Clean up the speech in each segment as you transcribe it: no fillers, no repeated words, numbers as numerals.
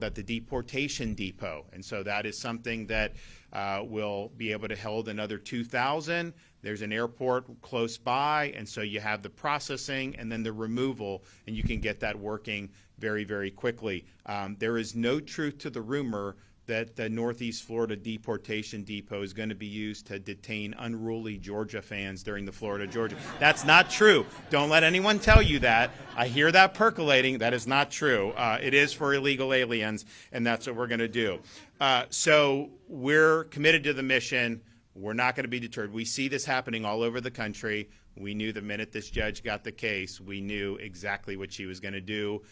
at the deportation depot. And so that is something that will be able to hold another 2,000. There's an airport close by, and so you have the processing and then the removal, and you can get that working very, very quickly. There is no truth to the rumor that the Northeast Florida deportation depot is going to be used to detain unruly Georgia fans during the Florida-Georgia. That's not true. Don't let anyone tell you that. I hear that percolating. That is not true. It is for illegal aliens, and that's what we're going to do. So we're committed to the mission. We're not going to be deterred. We see this happening all over the country. We knew the minute this judge got the case, we knew exactly what she was going to do.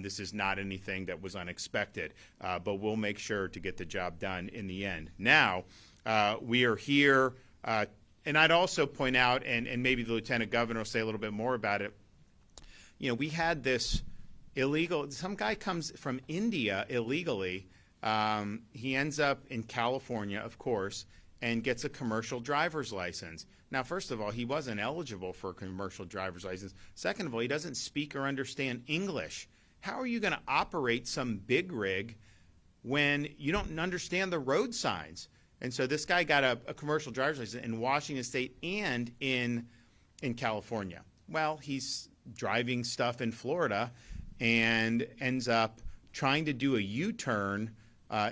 This is not anything that was unexpected, but we'll make sure to get the job done in the end. Now, we are here, and I'd also point out, and maybe the Lieutenant Governor will say a little bit more about it, you know, we had this illegal, some guy comes from India illegally. He ends up in California, of course, and gets a commercial driver's license. Now, first of all, he wasn't eligible for a commercial driver's license. Second of all, he doesn't speak or understand English. How are you going to operate some big rig when you don't understand the road signs? And so this guy got a commercial driver's license in Washington State and in California. Well, he's driving stuff in Florida and ends up trying to do a U-turn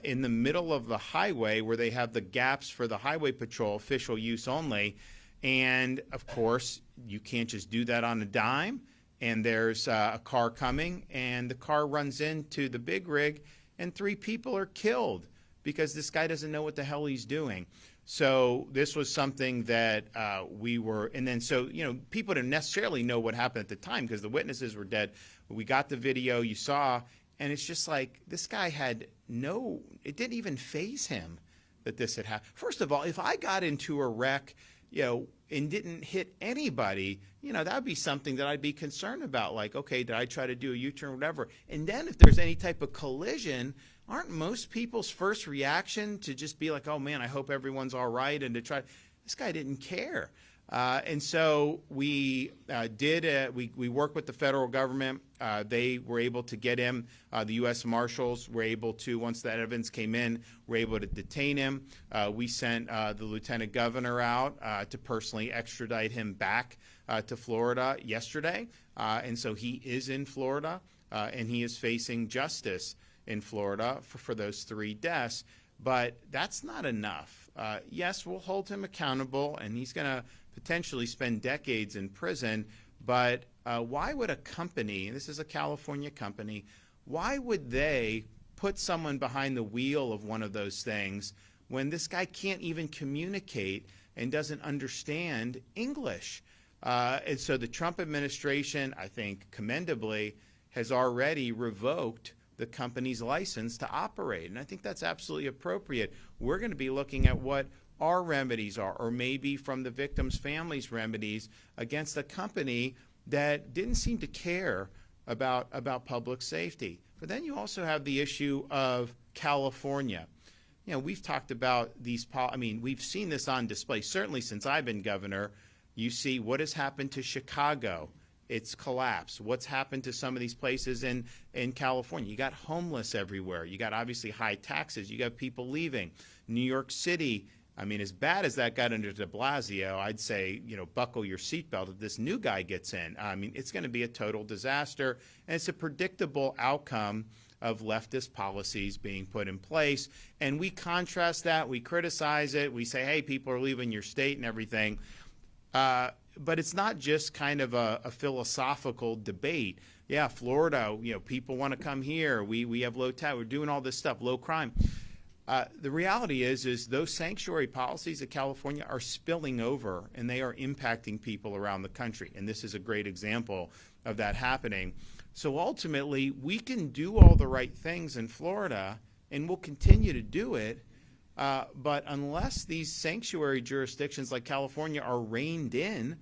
in the middle of the highway where they have the gaps for the highway patrol, official use only. And, of course, you can't just do that on a dime. And there's a car coming, and the car runs into the big rig, and 3 people are killed because this guy doesn't know what the hell he's doing. So this was something that we were, and then so, you know, people didn't necessarily know what happened at the time because the witnesses were dead. We got the video you saw, and it's just like this guy had it didn't even faze him that this had happened. First of all, if I got into a wreck, you know, and didn't hit anybody, you know, that would be something that I'd be concerned about. Like, okay, did I try to do a U-turn or whatever? And then if there's any type of collision, aren't most people's first reaction to just be like, oh man, I hope everyone's all right, and to try, this guy didn't care. And so we we worked with the federal government. They were able to get him. The U.S. Marshals were able to, once that evidence came in, were able to detain him. We sent the Lieutenant Governor out to personally extradite him back to Florida yesterday. And so he is in Florida, and he is facing justice in Florida for those 3 deaths. But that's not enough. Yes, we'll hold him accountable, and he's going to potentially spend decades in prison, but why would a company, and this is a California company, why would they put someone behind the wheel of one of those things when this guy can't even communicate and doesn't understand English? And so the Trump administration, I think commendably, has already revoked the company's license to operate, and I think that's absolutely appropriate. We're going to be looking at what our remedies are, or maybe from the victims' families' remedies against a company that didn't seem to care about public safety. But then you also have the issue of California. You know, we've talked about these, I mean, we've seen this on display. Certainly since I've been governor, you see what has happened to Chicago. It's collapsed. What's happened to some of these places in California? You got homeless everywhere. You got obviously high taxes. You got people leaving. New York City, I mean, as bad as that got under de Blasio, I'd say, you know, buckle your seatbelt if this new guy gets in. I mean, it's going to be a total disaster, and it's a predictable outcome of leftist policies being put in place. And we contrast that. We criticize it. We say, hey, people are leaving your state and everything. But it's not just kind of a philosophical debate. Yeah, Florida, you know, people want to come here. We have low tax. We're doing all this stuff, low crime. The reality is those sanctuary policies of California are spilling over, and they are impacting people around the country. And this is a great example of that happening. So ultimately, we can do all the right things in Florida, and we'll continue to do it. But unless these sanctuary jurisdictions like California are reined in,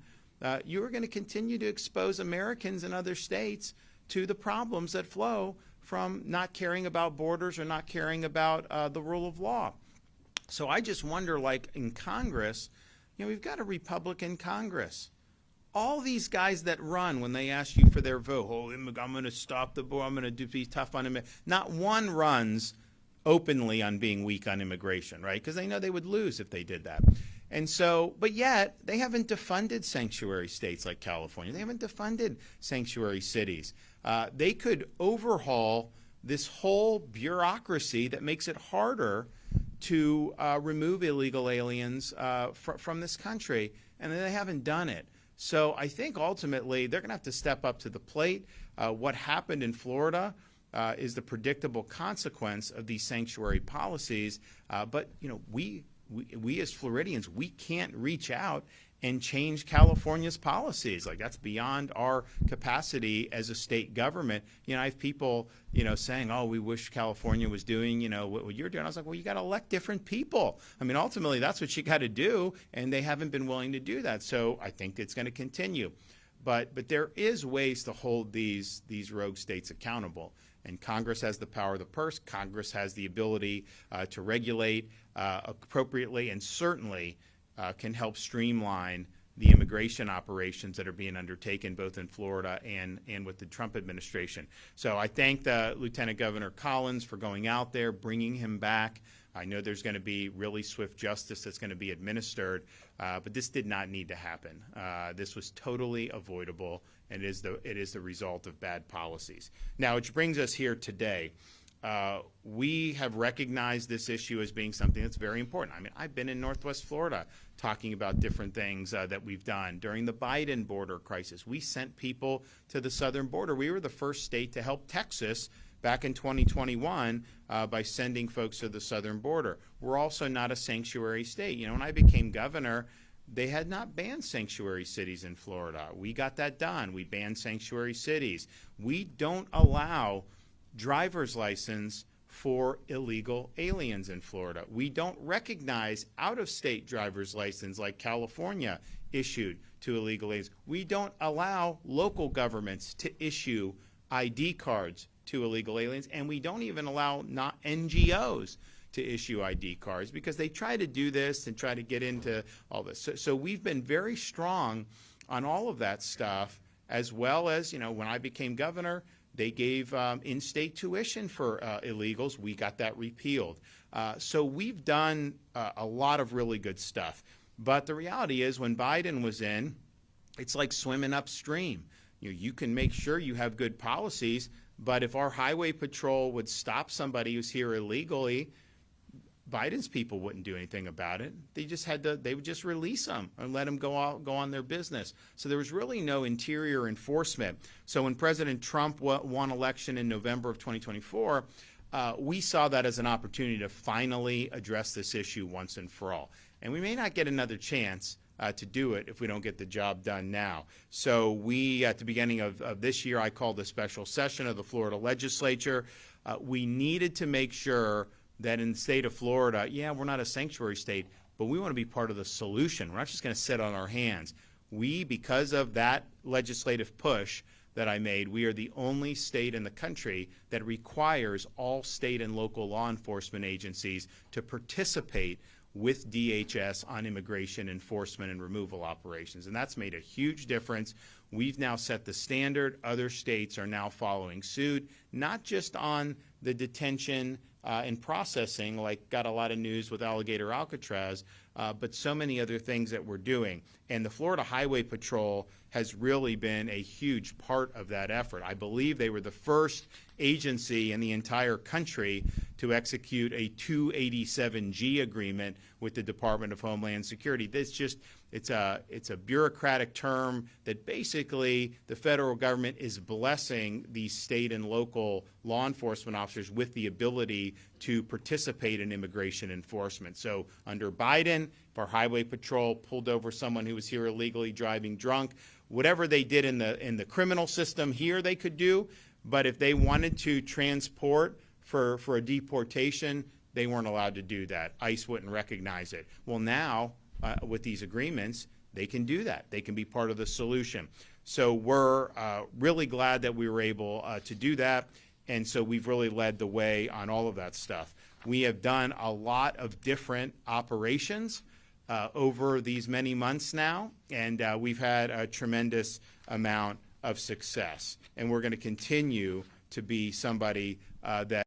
you are going to continue to expose Americans in other states to the problems that flow from not caring about borders or not caring about the rule of law. So I just wonder, like in Congress, you know, we've got a Republican Congress. all these guys that run when they ask you for their vote, oh, I'm going to stop the board, I'm going to be tough on him. Not one runs openly on being weak on immigration, right? Because they know they would lose if they did that. And so, but yet, they haven't defunded sanctuary states like California. They haven't defunded sanctuary cities. They could overhaul this whole bureaucracy that makes it harder to remove illegal aliens from this country, and they haven't done it. So I think ultimately they're going to have to step up to the plate. What happened in Florida is the predictable consequence of these sanctuary policies. But you know, we as Floridians, we can't reach out and change California's policies. Like, that's beyond our capacity as a state government. You know, I have people, you know, saying, oh, we wish California was doing, you know, what you're doing. I was like, well, you got to elect different people. I mean, ultimately, that's what you got to do, and they haven't been willing to do that. So I think it's going to continue. But there is ways to hold these rogue states accountable. And Congress has the power of the purse. Congress has the ability to regulate appropriately, and certainly can help streamline the immigration operations that are being undertaken both in Florida and with the Trump administration. So I thank Lieutenant Governor Collins for going out there, bringing him back. I know there's going to be really swift justice that's going to be administered, but this did not need to happen. This was totally avoidable, and it is the result of bad policies. Now, which brings us here today. We have recognized this issue as being something that's very important. I mean, I've been in Northwest Florida talking about different things that we've done. During the Biden border crisis, we sent people to the southern border. We were the first state to help Texas back in 2021 by sending folks to the southern border. We're also not a sanctuary state. You know, when I became governor, they had not banned sanctuary cities in Florida. We got that done. We banned sanctuary cities. We don't allow driver's license for illegal aliens in Florida. We don't recognize out-of-state driver's license like California issued to illegal aliens. We don't allow local governments to issue ID cards to illegal aliens, and we don't even allow not NGOs to issue ID cards because they try to do this and try to get into all this. So we've been very strong on all of that stuff, as well as, you know, when I became governor, they gave in-state tuition for illegals. We got that repealed. So we've done a lot of really good stuff. But the reality is, when Biden was in, it's like swimming upstream. You can make sure you have good policies, but if our highway patrol would stop somebody who's here illegally, Biden's people wouldn't do anything about it. They would just release them and let them go on their business. So there was really no interior enforcement. So when President Trump won election in November of 2024, we saw that as an opportunity to finally address this issue once and for all. And we may not get another chance to do it if we don't get the job done now. So we, at the beginning of this year, I called a special session of the Florida legislature. We needed to make sure that in the state of Florida, yeah, we're not a sanctuary state, but we want to be part of the solution. We're not just going to sit on our hands. We, because of that legislative push that I made, we are the only state in the country that requires all state and local law enforcement agencies to participate with DHS on immigration enforcement and removal operations. And that's made a huge difference. We've now set the standard. Other states are now following suit, not just on the detention and processing, like got a lot of news with Alligator Alcatraz, but so many other things that we're doing. And the Florida Highway Patrol has really been a huge part of that effort. I believe they were the first agency in the entire country to execute a 287G agreement with the Department of Homeland Security. It's a bureaucratic term that basically the federal government is blessing these state and local law enforcement officers with the ability to participate in immigration enforcement. So under Biden, if our highway patrol pulled over someone who was here illegally driving drunk, whatever they did in the criminal system here they could do, but if they wanted to transport for a deportation, they weren't allowed to do that. ICE wouldn't recognize it. Well, now, with these agreements, they can do that. They can be part of the solution. So we're really glad that we were able to do that, and so we've really led the way on all of that stuff. We have done a lot of different operations over these many months now, and we've had a tremendous amount of success. And we're going to continue to be somebody that